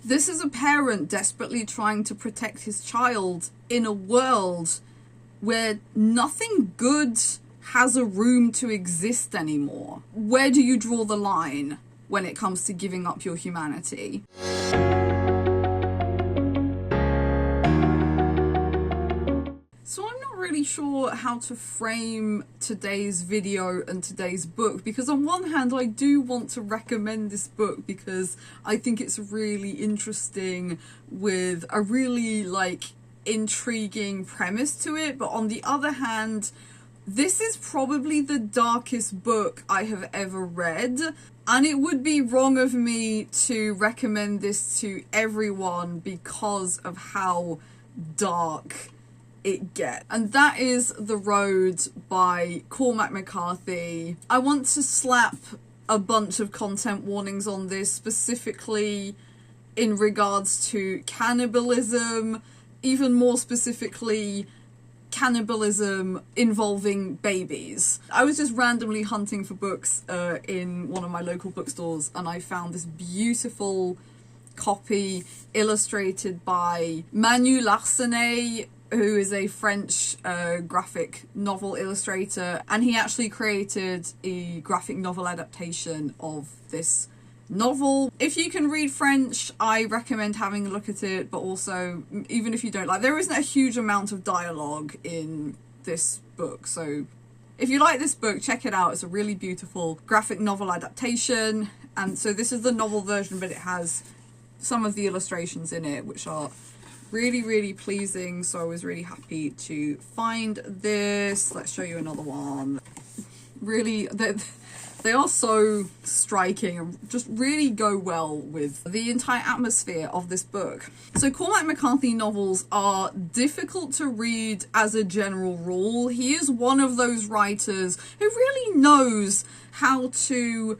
This is a parent desperately trying to protect his child in a world where nothing good has a room to exist anymore. Where do you draw the line when it comes to giving up your humanity? So I'm not really sure how to frame today's video and today's book, because on one hand I do want to recommend this book because I think it's really interesting with a really intriguing premise to it, but on the other hand, this is probably the darkest book I have ever read, and it would be wrong of me to recommend this to everyone because of how dark it gets. And that is The Road by Cormac McCarthy. I want to slap a bunch of content warnings on this, specifically in regards to cannibalism, even more specifically cannibalism involving babies. I was just randomly hunting for books in one of my local bookstores, and I found this beautiful copy illustrated by Manu Larcenet, who is a French graphic novel illustrator, and he actually created a graphic novel adaptation of this novel. If you can read French, I recommend having a look at it, but also, even if you don't there isn't a huge amount of dialogue in this book, so if you like this book, check it out. It's a really beautiful graphic novel adaptation, and so this is the novel version, but it has some of the illustrations in it which are really, really pleasing, so I was really happy to find this. Let's show you another one. Really, they are so striking and just really go well with the entire atmosphere of this book. So Cormac McCarthy novels are difficult to read as a general rule. He is one of those writers who really knows how to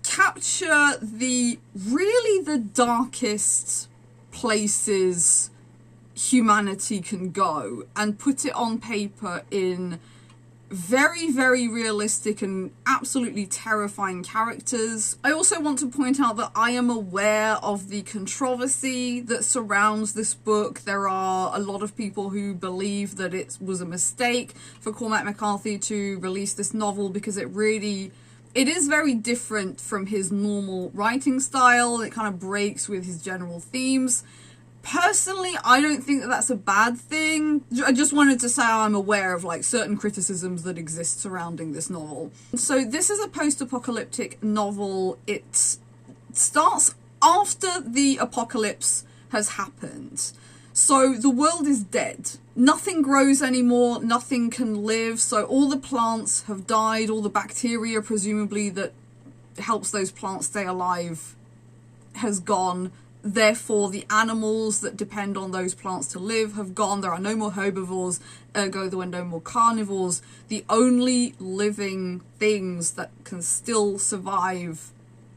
capture the darkest places humanity can go and put it on paper in very, very realistic and absolutely terrifying characters. I also want to point out that I am aware of the controversy that surrounds this book. There are a lot of people who believe that it was a mistake for Cormac McCarthy to release this novel because it is very different from his normal writing style. It kind of breaks with his general themes. Personally, I don't think that that's a bad thing. I just wanted to say I'm aware of certain criticisms that exist surrounding this novel. So this is a post-apocalyptic novel. It starts after the apocalypse has happened. So the world is dead. Nothing grows anymore, nothing can live, so all the plants have died, all the bacteria presumably that helps those plants stay alive has gone. Therefore, the animals that depend on those plants to live have gone. There are no more herbivores, ergo there are no more carnivores. The only living things that can still survive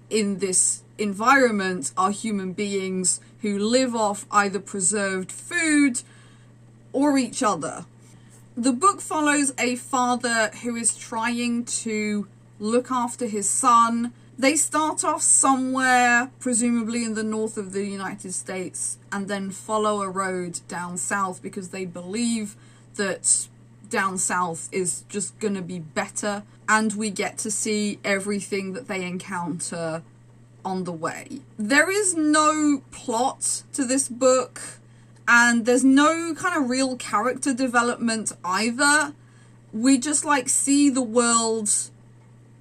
in this environment are human beings who live off either preserved food or each other. The book follows a father who is trying to look after his son. They start off somewhere, presumably in the north of the United States, and then follow a road down south because they believe that down south is just going to be better, and we get to see everything that they encounter on the way. There is no plot to this book, and there's no kind of real character development either. We just see the world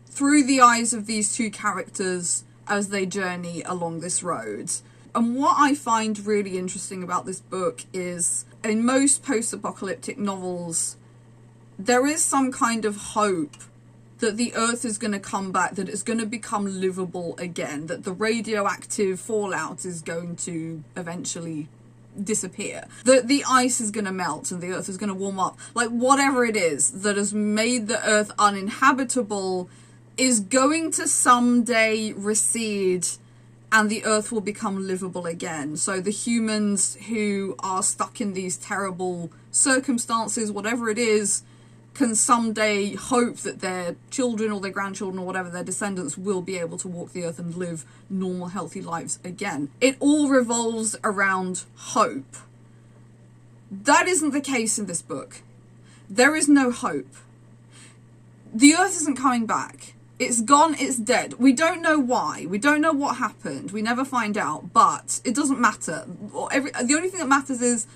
through the eyes of these two characters as they journey along this road. And what I find really interesting about this book is, in most post-apocalyptic novels, there is some kind of hope that the earth is going to come back, that it's going to become livable again, that the radioactive fallout is going to eventually disappear, that the ice is going to melt and the earth is going to warm up. Whatever it is that has made the earth uninhabitable is going to someday recede and the earth will become livable again. So the humans who are stuck in these terrible circumstances, whatever it is, can someday hope that their children or their grandchildren or whatever, their descendants, will be able to walk the earth and live normal, healthy lives again. It all revolves around hope. That isn't the case in this book. There is no hope. The earth isn't coming back. It's gone, it's dead. We don't know why. We don't know what happened. We never find out, but it doesn't matter. The only thing that matters is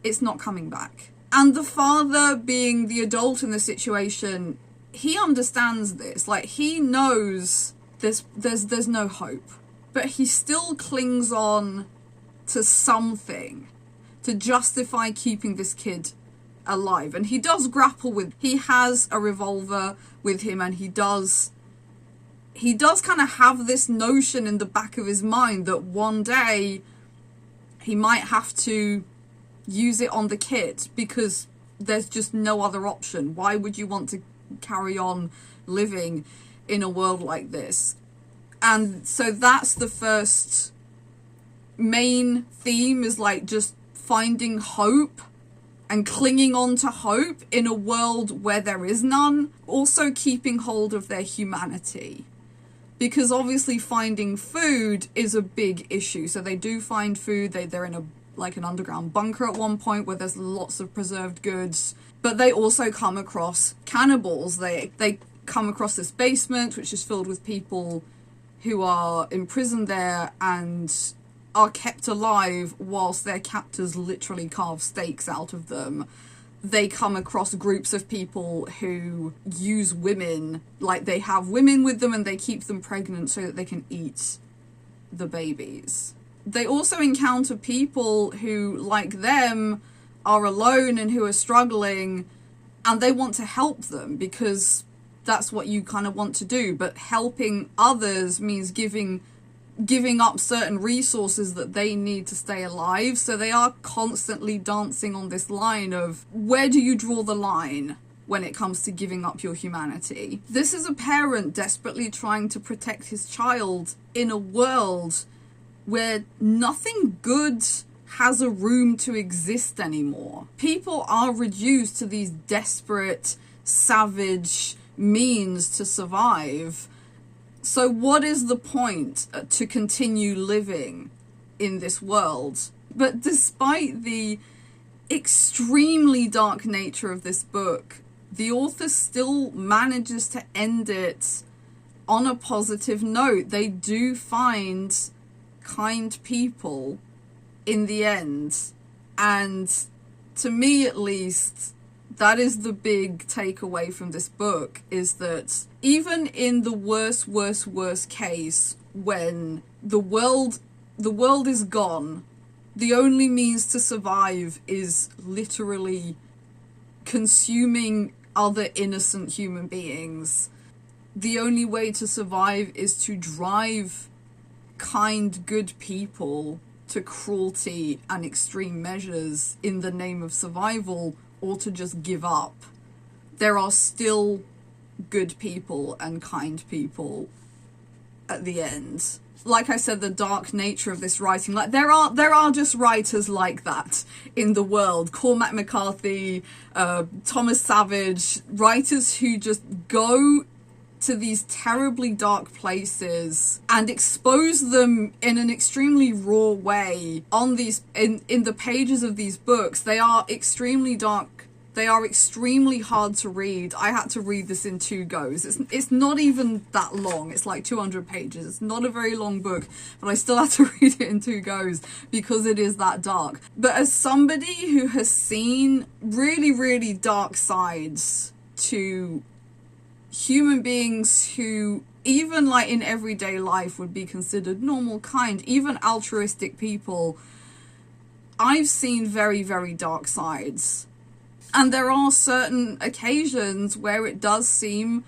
it's not coming back. And the father, being the adult in the situation, he understands this. Like, he knows there's no hope. But he still clings on to something to justify keeping this kid alive. And he does grapple with... He has a revolver with him, and he does kind of have this notion in the back of his mind that one day he might have to use it on the kid, because there's just no other option. Why would you want to carry on living in a world like this? And so that's the first main theme, is like just finding hope and clinging on to hope in a world where there is none. Also keeping hold of their humanity, because obviously finding food is a big issue. So they do find food. They're in an underground bunker at one point where there's lots of preserved goods, but they also come across cannibals. They come across this basement which is filled with people who are imprisoned there and are kept alive whilst their captors literally carve steaks out of them. They come across groups of people who use women, like they have women with them and they keep them pregnant so that they can eat the babies. They also encounter people who, like them, are alone and who are struggling, and they want to help them because that's what you kind of want to do. But helping others means giving up certain resources that they need to stay alive. So they are constantly dancing on this line of, where do you draw the line when it comes to giving up your humanity? This is a parent desperately trying to protect his child in a world where nothing good has a room to exist anymore. People are reduced to these desperate, savage means to survive. So what is the point to continue living in this world? But despite the extremely dark nature of this book, the author still manages to end it on a positive note. They do find kind people in the end, and to me at least, that is the big takeaway from this book, is that even in the worst case, when the world is gone, the only means to survive is literally consuming other innocent human beings. The only way to survive is to drive kind, good people to cruelty and extreme measures in the name of survival, or to just give up. There are still good people and kind people at the end. Like I said, the dark nature of this writing, like there are just writers like that in the world. Cormac McCarthy, Thomas Savage, writers who just go to these terribly dark places and expose them in an extremely raw way on these in the pages of these books. They are extremely dark. They are extremely hard to read. I had to read this in 2 goes. It's not even that long. It's like 200 pages. It's not a very long book, but I still had to read it in 2 goes because it is that dark. But as somebody who has seen really, really dark sides to human beings who, even like in everyday life, would be considered normal, kind, even altruistic people, I've seen very, very dark sides. And there are certain occasions where it does seem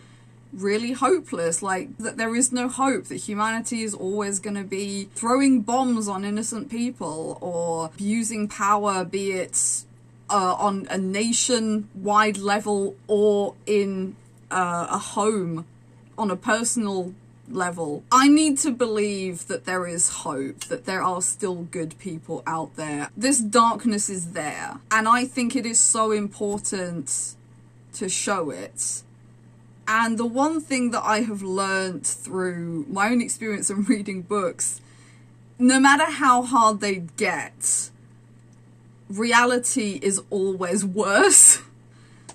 really hopeless, like that there is no hope, that humanity is always going to be throwing bombs on innocent people or abusing power, be it on a nation-wide level or in a home on a personal level. I need to believe that there is hope, that there are still good people out there. This darkness is there, and I think it is so important to show it. And the one thing that I have learned through my own experience in reading books, no matter how hard they get, reality is always worse.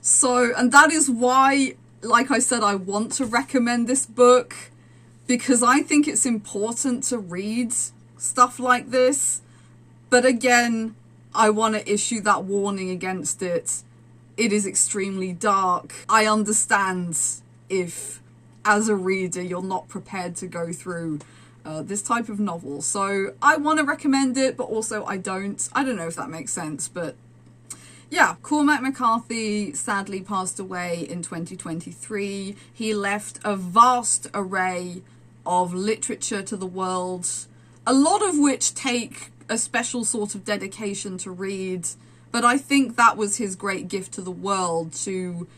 So, and that is why, like I said, I want to recommend this book, because I think it's important to read stuff like this. But again, I want to issue that warning against it. It is extremely dark. I understand if, as a reader, you're not prepared to go through this type of novel. So I want to recommend it, but also I don't. I don't know if that makes sense, but yeah. Cormac McCarthy sadly passed away in 2023. He left a vast array of literature to the world, a lot of which take a special sort of dedication to read, but I think that was his great gift to the world, to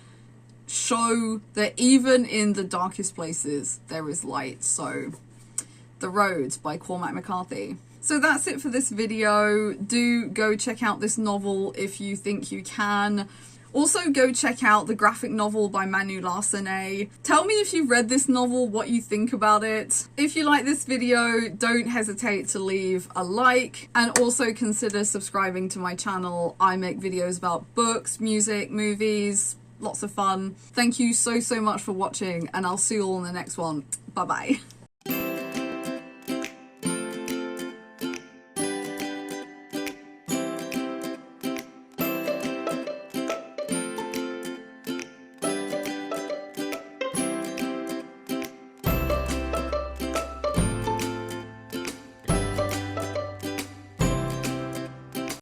show that even in the darkest places there is light. So The Road by Cormac McCarthy. So that's it for this video. Do go check out this novel if you think you can. Also go check out the graphic novel by Manu Larcenet. Tell me if you've read this novel, what you think about it. If you like this video, don't hesitate to leave a like, and also consider subscribing to my channel. I make videos about books, music, movies, lots of fun. Thank you so much for watching, and I'll see you all in the next one. Bye bye.